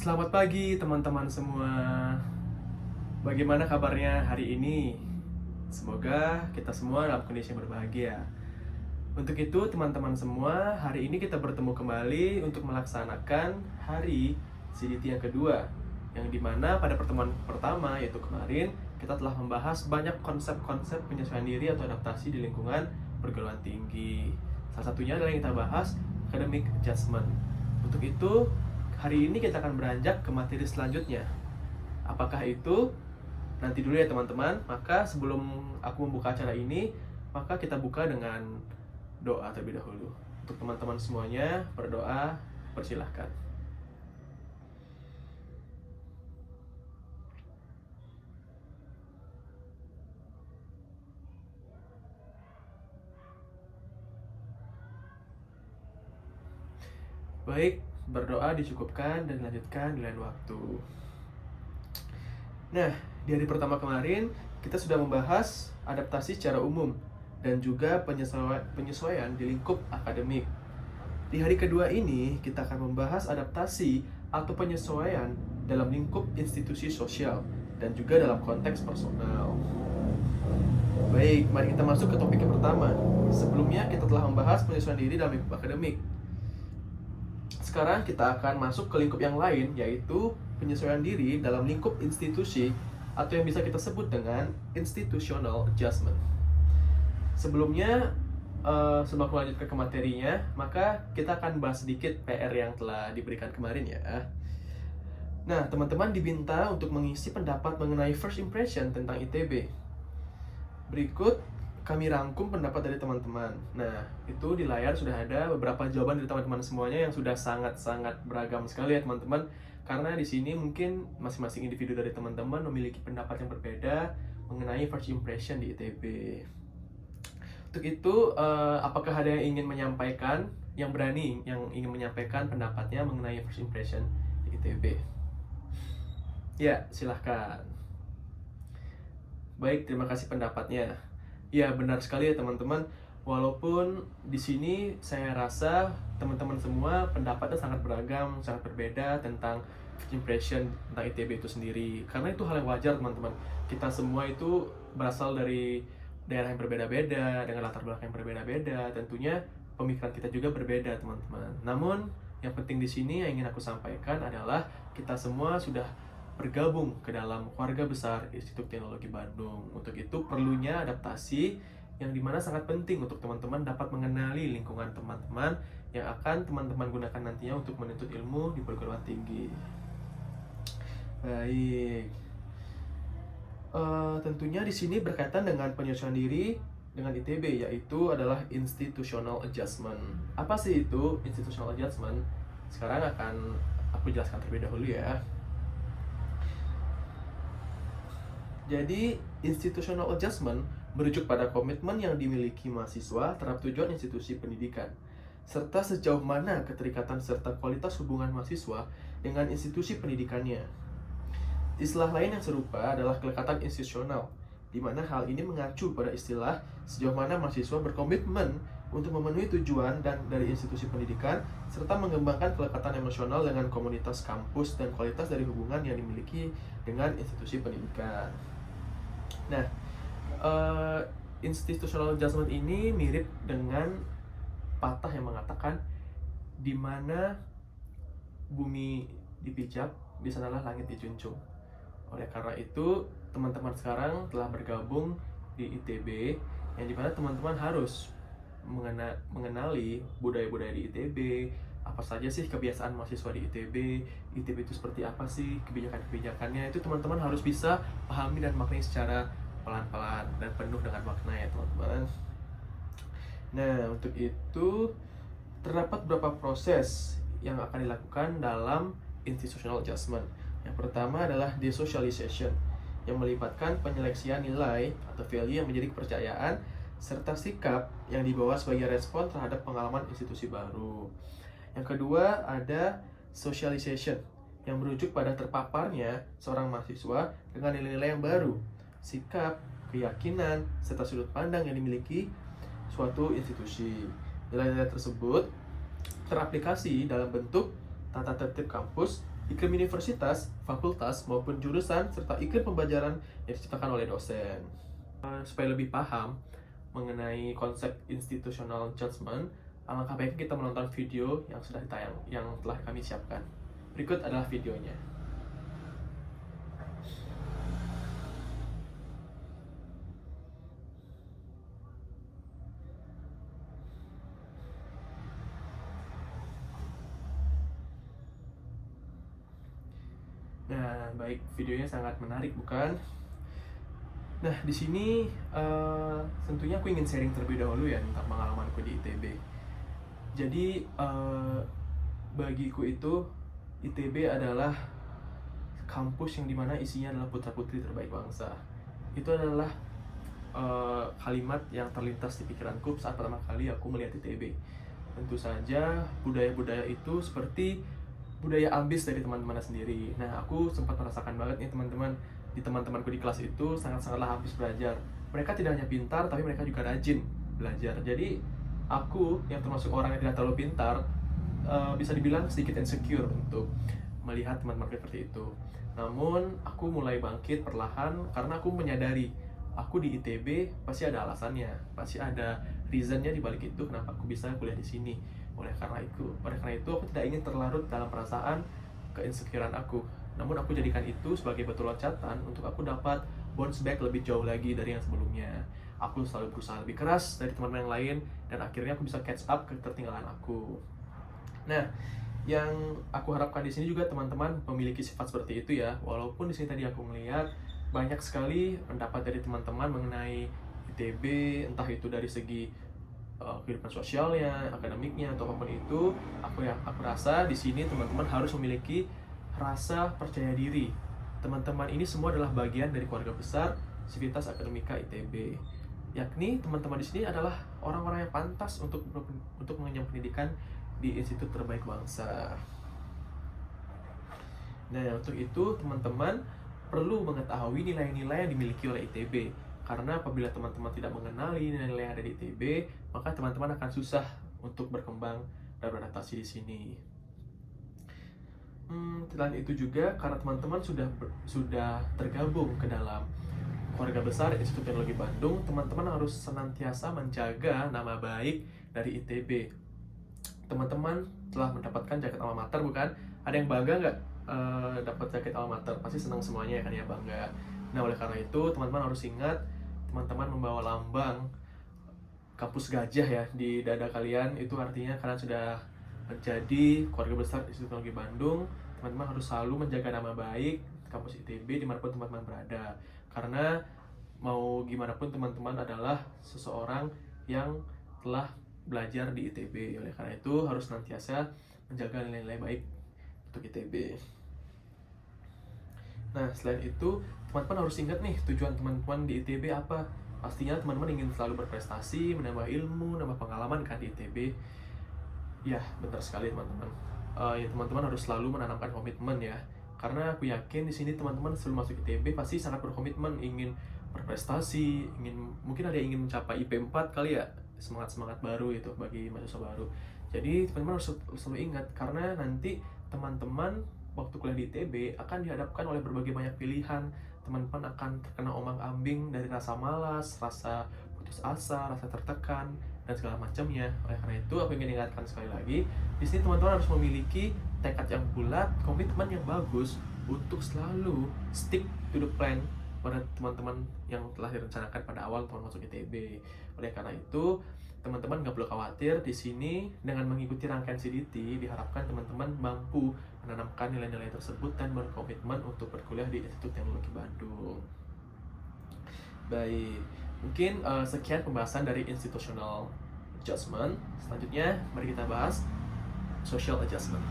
Selamat pagi teman-teman semua. Bagaimana kabarnya hari ini? Semoga kita semua dalam kondisi yang berbahagia. Untuk itu teman-teman semua, hari ini kita bertemu kembali untuk melaksanakan hari CDT yang kedua, yang dimana pada pertemuan pertama, yaitu kemarin, kita telah membahas banyak konsep-konsep penyesuaian diri atau adaptasi di lingkungan perguruan tinggi. Salah satunya adalah yang kita bahas, academic adjustment. Untuk itu, hari ini kita akan beranjak ke materi selanjutnya. Apakah itu? Nanti dulu ya teman-teman. Maka sebelum aku membuka acara ini, maka kita buka dengan doa terlebih dahulu. Untuk teman-teman semuanya, berdoa, persilahkan. Baik, berdoa dicukupkan dan dilanjutkan di lain waktu. Nah, di hari pertama kemarin kita sudah membahas adaptasi secara umum dan juga penyesuaian di lingkup akademik. Di hari kedua ini kita akan membahas adaptasi atau penyesuaian dalam lingkup institusi sosial dan juga dalam konteks personal. Baik, mari kita masuk ke topik yang pertama. Sebelumnya kita telah membahas penyesuaian diri dalam lingkup akademik. Sekarang kita akan masuk ke lingkup yang lain, yaitu penyesuaian diri dalam lingkup institusi atau yang bisa kita sebut dengan institutional adjustment. Sebelumnya, sebelum aku lanjut ke materinya, maka kita akan bahas sedikit PR yang telah diberikan kemarin ya. Nah, teman-teman diminta untuk mengisi pendapat mengenai first impression tentang ITB. Berikut kami rangkum pendapat dari teman-teman. Nah, itu di layar sudah ada beberapa jawaban dari teman-teman semuanya yang sudah sangat-sangat beragam sekali ya teman-teman. Karena di sini mungkin masing-masing individu dari teman-teman memiliki pendapat yang berbeda mengenai first impression di ITB. Untuk itu, apakah ada yang ingin menyampaikan, yang berani, yang ingin menyampaikan pendapatnya mengenai first impression di ITB? Ya, silahkan. Baik, terima kasih pendapatnya. Ya, benar sekali ya teman-teman. Walaupun di sini saya rasa teman-teman semua pendapatnya sangat beragam, sangat berbeda tentang first impression tentang ITB itu sendiri. Karena itu hal yang wajar teman-teman. Kita semua itu berasal dari daerah yang berbeda-beda, dengan latar belakang yang berbeda-beda. Tentunya pemikiran kita juga berbeda teman-teman. Namun yang penting di sini yang ingin aku sampaikan adalah kita semua sudah bergabung ke dalam keluarga besar Institut Teknologi Bandung. Untuk itu perlunya adaptasi yang dimana sangat penting untuk teman-teman dapat mengenali lingkungan teman-teman yang akan teman-teman gunakan nantinya untuk menuntut ilmu di perguruan tinggi. Baik, tentunya di sini berkaitan dengan penyesuaian diri dengan ITB, yaitu adalah institutional adjustment. Apa sih itu institutional adjustment? Sekarang akan aku jelaskan terlebih dahulu ya. Jadi, institutional adjustment merujuk pada komitmen yang dimiliki mahasiswa terhadap tujuan institusi pendidikan, serta sejauh mana keterikatan serta kualitas hubungan mahasiswa dengan institusi pendidikannya. Istilah lain yang serupa adalah kelekatan institusional, di mana hal ini mengacu pada istilah sejauh mana mahasiswa berkomitmen untuk memenuhi tujuan dan dari institusi pendidikan, serta mengembangkan kelekatan emosional dengan komunitas kampus dan kualitas dari hubungan yang dimiliki dengan institusi pendidikan. Nah, institutional adjustment ini mirip dengan patah yang mengatakan di mana bumi dipijak, di sanalah langit dijunjung. Oleh karena itu, teman-teman sekarang telah bergabung di ITB, yang dimana teman-teman harus mengenali budaya-budaya di ITB, apa saja sih kebiasaan mahasiswa di ITB itu seperti apa sih kebijakan-kebijakannya, itu teman-teman harus bisa pahami dan maknai secara pelan-pelan dan penuh dengan makna ya teman-teman. Nah, untuk itu terdapat beberapa proses yang akan dilakukan dalam institutional adjustment. Yang pertama adalah desocialization, yang melibatkan penyeleksian nilai atau value yang menjadi kepercayaan serta sikap yang dibawa sebagai respon terhadap pengalaman institusi baru. Yang kedua ada socialization, yang merujuk pada terpaparnya seorang mahasiswa dengan nilai-nilai yang baru, sikap, keyakinan, serta sudut pandang yang dimiliki suatu institusi. Nilai-nilai tersebut teraplikasi dalam bentuk tata tertib kampus, iklim universitas, fakultas, maupun jurusan, serta iklim pembelajaran yang diciptakan oleh dosen. Supaya lebih paham mengenai konsep institutional judgment, alangkah baiknya kita menonton video yang sudah ditayang, yang telah kami siapkan. Berikut adalah videonya. Nah, baik, videonya sangat menarik, bukan? Nah, di sini tentunya aku ingin sharing terlebih dahulu ya tentang pengalamanku di ITB. Jadi, bagiku itu ITB adalah kampus yang dimana isinya adalah putra-putri terbaik bangsa. Itu adalah kalimat yang terlintas di pikiranku saat pertama kali aku melihat ITB. Tentu saja budaya-budaya itu seperti budaya ambis dari teman-temannya sendiri. Nah, aku sempat merasakan banget nih teman-temanku di kelas itu sangat-sangatlah ambis belajar. Mereka tidak hanya pintar, tapi mereka juga rajin belajar. Jadi, aku yang termasuk orang yang tidak terlalu pintar, bisa dibilang sedikit insecure untuk melihat teman-teman seperti itu. Namun, aku mulai bangkit perlahan karena aku menyadari aku di ITB pasti ada alasannya, pasti ada reasonnya di balik itu kenapa aku bisa kuliah di sini. Oleh karena itu aku tidak ingin terlarut dalam perasaan keinsecurean aku. Namun aku jadikan itu sebagai batu loncatan untuk aku dapat bounce back lebih jauh lagi dari yang sebelumnya. Aku selalu berusaha lebih keras dari teman-teman yang lain dan akhirnya aku bisa catch up ketertinggalan aku. Nah, yang aku harapkan di sini juga teman-teman memiliki sifat seperti itu ya. Walaupun di sini tadi aku melihat banyak sekali pendapat dari teman-teman mengenai ITB, entah itu dari segi kehidupan sosialnya, akademiknya, atau apapun itu, aku rasa di sini teman-teman harus memiliki rasa percaya diri. Teman-teman ini semua adalah bagian dari keluarga besar Civitas Akademika ITB. Yakni teman-teman di sini adalah orang-orang yang pantas untuk mengenyam pendidikan di institut terbaik bangsa. Nah, untuk itu teman-teman perlu mengetahui nilai-nilai yang dimiliki oleh ITB. Karena apabila teman-teman tidak mengenali nilai-nilai yang ada di ITB, maka teman-teman akan susah untuk berkembang dan beradaptasi di sini. Selain itu juga karena teman-teman sudah tergabung ke dalam keluarga besar Institut Teknologi Bandung, teman-teman harus senantiasa menjaga nama baik dari ITB. Teman-teman telah mendapatkan jaket alma mater, bukan? Ada yang bangga nggak dapat jaket alma mater? Pasti senang semuanya kan ya, bangga. Nah, oleh karena itu teman-teman harus ingat, teman-teman membawa lambang kampus gajah ya di dada kalian. Itu artinya kalian sudah menjadi keluarga besar Institut Teknologi Bandung. Teman-teman harus selalu menjaga nama baik kampus ITB dimanapun teman-teman berada. Karena mau gimana pun teman-teman adalah seseorang yang telah belajar di ITB. Oleh karena itu harus senantiasa menjaga nilai-nilai baik untuk ITB. Nah, selain itu teman-teman harus ingat nih tujuan teman-teman di ITB apa. Pastinya teman-teman ingin selalu berprestasi, menambah ilmu, menambah pengalaman kan di ITB. Ya, benar sekali teman-teman. Ya, teman-teman harus selalu menanamkan komitmen ya. Karena aku yakin di sini teman-teman sebelum masuk ITB pasti sangat berkomitmen ingin berprestasi, mungkin ada yang ingin mencapai IP 4 kali ya. Semangat-semangat baru itu bagi mahasiswa baru. Jadi teman-teman harus selalu ingat karena nanti teman-teman waktu kuliah di ITB akan dihadapkan oleh berbagai banyak pilihan. Teman-teman akan terkena ombang-ambing dari rasa malas, rasa putus asa, rasa tertekan, dan segala macamnya. Oleh karena itu, aku ingin ingatkan sekali lagi, di sini teman-teman harus memiliki tekad yang bulat, komitmen yang bagus untuk selalu stick to the plan pada teman-teman yang telah direncanakan pada awal teman masuk ITB. Oleh karena itu, teman-teman nggak perlu khawatir. Di sini dengan mengikuti rangkaian CDT, diharapkan teman-teman mampu menanamkan nilai-nilai tersebut dan berkomitmen untuk berkuliah di Institut Teknologi Bandung. Baik, mungkin sekian pembahasan dari institutional adjustment. Selanjutnya, mari kita bahas social adjustment.